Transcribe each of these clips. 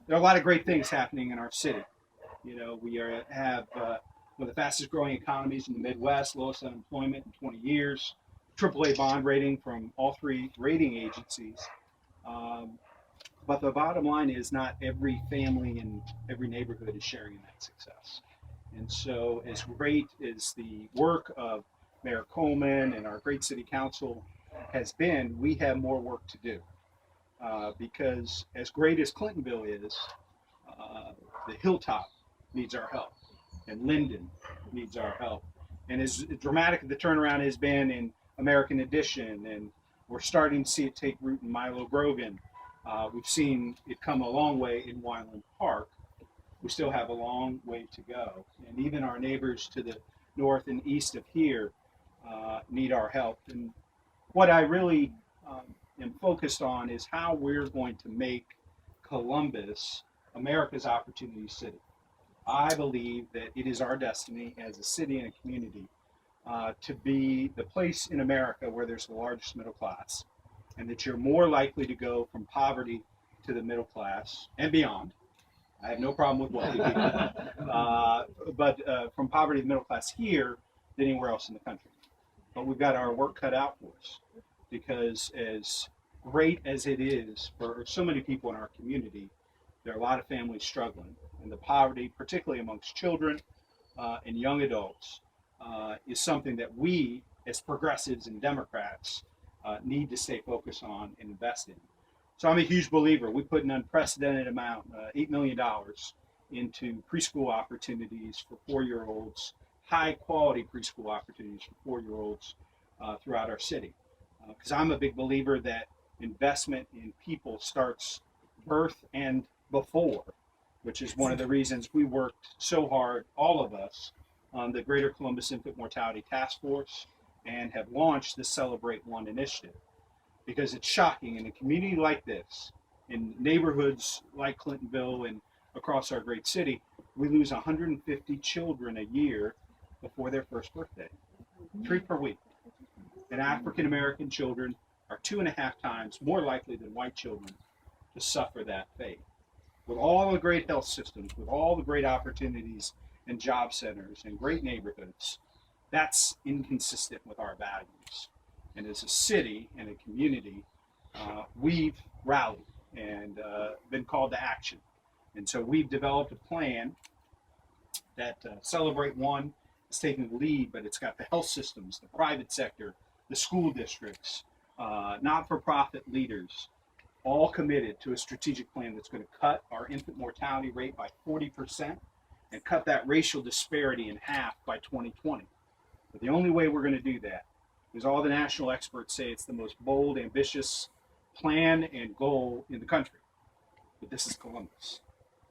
there are a lot of great things happening in our city. You know, have one of the fastest growing economies in the Midwest, lowest unemployment in 20 years, AAA bond rating from all three rating agencies. Um, but the bottom line is not every family in every neighborhood is sharing in that success. And so, as great as the work of Mayor Coleman and our great city council has been, we have more work to do. Because as great as Clintonville is, uh, the Hilltop needs our help, and Linden needs our help. And as dramatic as the turnaround has been in American Addition, and we're starting to see it take root in Milo Grogan, we've seen it come a long way in Wyland Park. We still have a long way to go. And even our neighbors to the north and east of here need our help. And what I really am focused on is how we're going to make Columbus America's opportunity city. I believe that it is our destiny as a city and a community to be the place in America where there's the largest middle class, and that you're more likely to go from poverty to the middle class and beyond. I have no problem with wealthy people, but from poverty to the middle class here than anywhere else in the country. But we've got our work cut out for us, because as great as it is for so many people in our community, there are a lot of families struggling, and the poverty, particularly amongst children and young adults, is something that we, as progressives and Democrats, need to stay focused on and invest in. So I'm a huge believer. We put an unprecedented amount, $8 million, into preschool opportunities for 4-year-olds, high quality preschool opportunities for 4-year-olds throughout our city. Because I'm a big believer that investment in people starts birth and before, which is one of the reasons we worked so hard, all of us, on the Greater Columbus Infant Mortality Task Force and have launched the Celebrate One initiative. Because it's shocking in a community like this, in neighborhoods like Clintonville and across our great city, we lose 150 children a year before their first birthday, 3 per week. And African American children are 2.5 times more likely than white children to suffer that fate. With all the great health systems, with all the great opportunities and job centers and great neighborhoods, that's inconsistent with our values. And as a city and a community, we've rallied and been called to action. And so we've developed a plan that Celebrate One is taking the lead, but it's got the health systems, the private sector, the school districts, not-for-profit leaders, all committed to a strategic plan that's going to cut our infant mortality rate by 40% and cut that racial disparity in half by 2020. But the only way we're going to do that is all the national experts say it's the most bold, ambitious plan and goal in the country. But this is Columbus,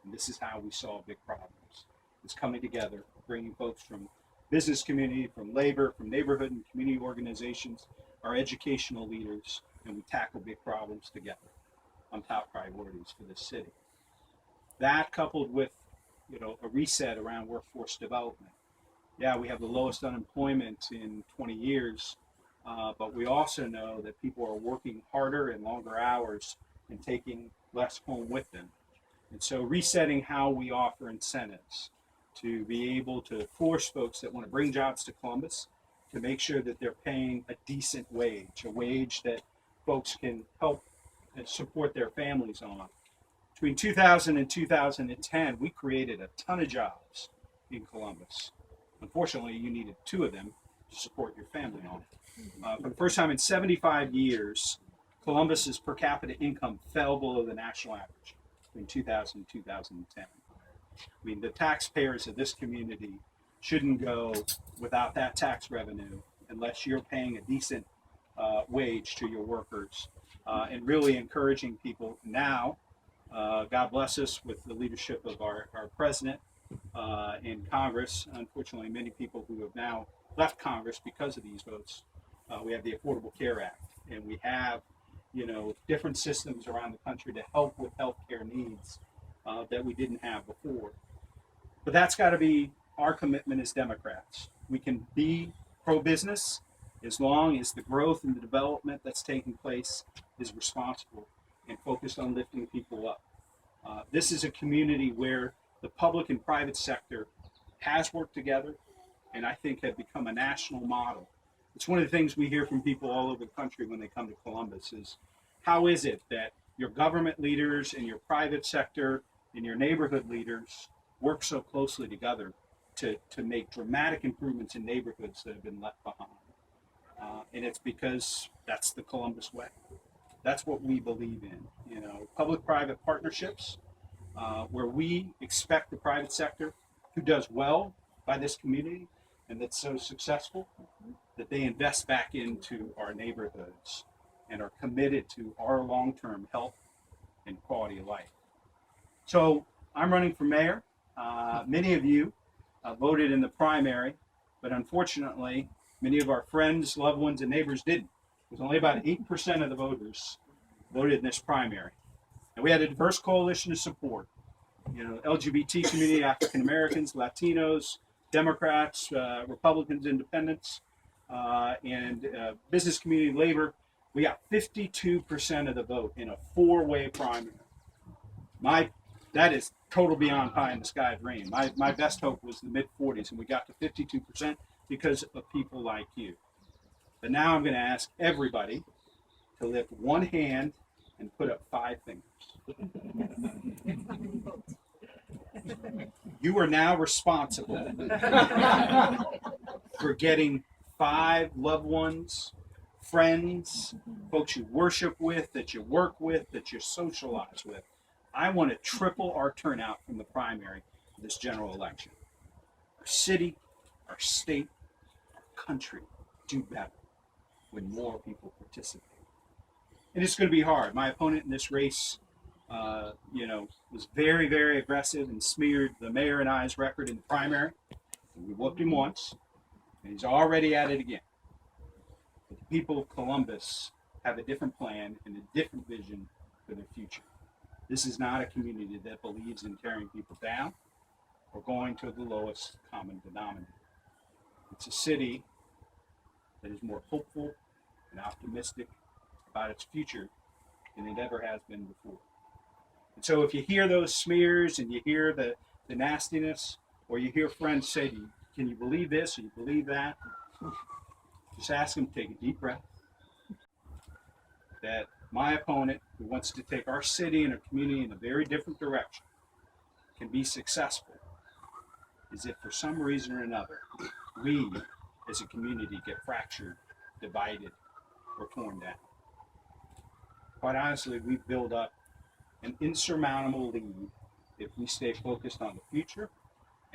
and this is how we solve big problems. It's coming together, bringing folks from business community, from labor, from neighborhood and community organizations, our educational leaders, and we tackle big problems together on top priorities for this city. That coupled with, a reset around workforce development. Yeah, we have the lowest unemployment in 20 years, but we also know that people are working harder and longer hours and taking less home with them. And so resetting how we offer incentives to be able to force folks that want to bring jobs to Columbus to make sure that they're paying a decent wage, a wage that folks can help and support their families on. Between 2000 and 2010, we created a ton of jobs in Columbus. Unfortunately, you needed 2 of them to support your family on. For the first time in 75 years, Columbus's per capita income fell below the national average between 2000 and 2010. I mean, the taxpayers of this community shouldn't go without that tax revenue unless you're paying a decent wage to your workers and really encouraging people now. God bless us with the leadership of our president in Congress. Unfortunately, many people who have now left Congress because of these votes. We have the Affordable Care Act, and we have, different systems around the country to help with healthcare needs that we didn't have before. But that's got to be our commitment as Democrats. We can be pro-business as long as the growth and the development that's taking place is responsible and focused on lifting people up. this is a community where the public and private sector has worked together, and I think have become a national model. It's one of the things we hear from people all over the country when they come to Columbus is, how is it that your government leaders and your private sector and your neighborhood leaders work so closely together to make dramatic improvements in neighborhoods that have been left behind? And it's because that's the Columbus way. That's what we believe in. You know, public-private partnerships, where we expect the private sector, who does well by this community and that's so successful, that they invest back into our neighborhoods and are committed to our long-term health and quality of life. So I'm running for mayor. Many of you voted in the primary, but unfortunately, many of our friends, loved ones, and neighbors didn't. It was only about 8% of the voters voted in this primary. And we had a diverse coalition of support. You know, LGBT community, African Americans, Latinos, Democrats, Republicans, Independents, and business community, labor. We got 52% of the vote in a four-way primary. That is total beyond pie in the sky dream. My best hope was the mid-40s, and we got to 52% because of people like you. But now I'm going to ask everybody to lift one hand and put up 5 fingers. You are now responsible for getting 5 loved ones, friends, folks you worship with, that you work with, that you socialize with. I want to triple our turnout from the primary for this general election. Our city, our state, our country do better when more people participate. And it's going to be hard. My opponent in this race, was very, very aggressive and smeared the mayor and I's record in the primary. And we whooped him once, and he's already at it again. But the people of Columbus have a different plan and a different vision for their future. This is not a community that believes in tearing people down or going to the lowest common denominator. It's a city that is more hopeful and optimistic about its future than it ever has been before. And so if you hear those smears and you hear the nastiness, or you hear friends say to you, can you believe this or you believe that? Just ask them to take a deep breath. That my opponent, who wants to take our city and our community in a very different direction, can be successful, is if for some reason or another, we as a community get fractured, divided, or torn down. Quite honestly, we've built up an insurmountable lead if we stay focused on the future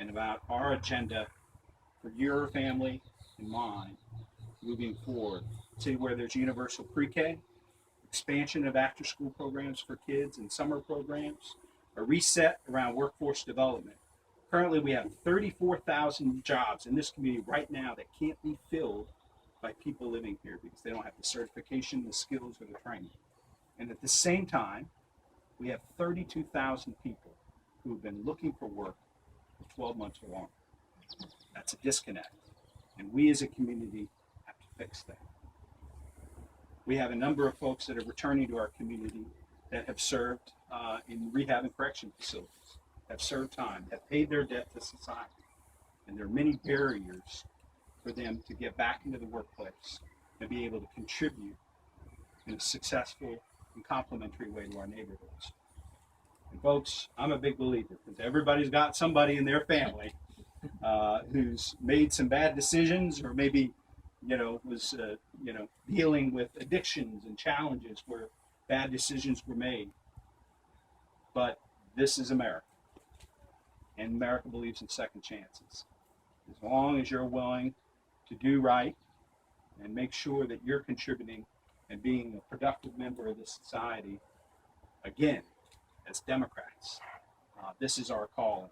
and about our agenda for your family and mine moving forward. See, where there's universal pre-K, expansion of after-school programs for kids and summer programs, a reset around workforce development. Currently, we have 34,000 jobs in this community right now that can't be filled by people living here because they don't have the certification, the skills, or the training. And at the same time, we have 32,000 people who have been looking for work for 12 months or longer. That's a disconnect. And we as a community have to fix that. We have a number of folks that are returning to our community that have served in rehab and correction facilities, have served time, have paid their debt to society. And there are many barriers for them to get back into the workplace and be able to contribute in a successful and complementary way to our neighborhoods. And folks, I'm a big believer because everybody's got somebody in their family who's made some bad decisions or maybe, was, dealing with addictions and challenges where bad decisions were made. But this is America. And America believes in second chances. As long as you're willing to do right and make sure that you're contributing and being a productive member of this society, again, as Democrats, this is our calling.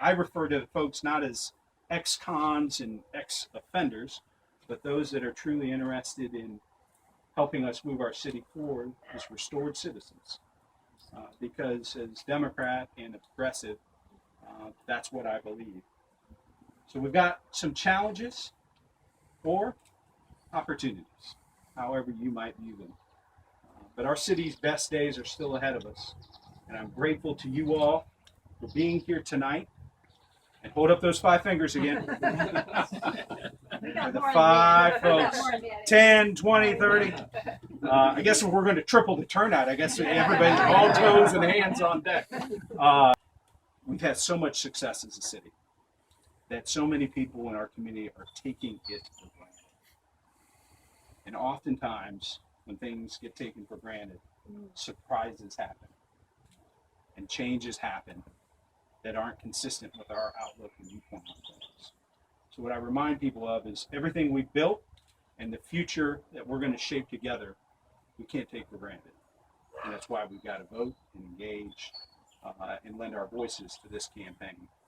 I refer to folks not as ex-cons and ex-offenders, but those that are truly interested in helping us move our city forward as restored citizens. Because as Democrat and a progressive, that's what I believe. So we've got some challenges or opportunities, however you might view them. But our city's best days are still ahead of us. And I'm grateful to you all for being here tonight. And hold up those 5 fingers again. The 5 folks. 10, 20, 30. I guess we're going to triple the turnout. I guess everybody's all toes and hands on deck. We've had so much success as a city that so many people in our community are taking it for granted. And oftentimes, when things get taken for granted, surprises happen and changes happen that aren't consistent with our outlook and viewpoint on things. So what I remind people of is everything we built and the future that we're going to shape together, we can't take for granted. And that's why we've got to vote and engage and lend our voices to this campaign.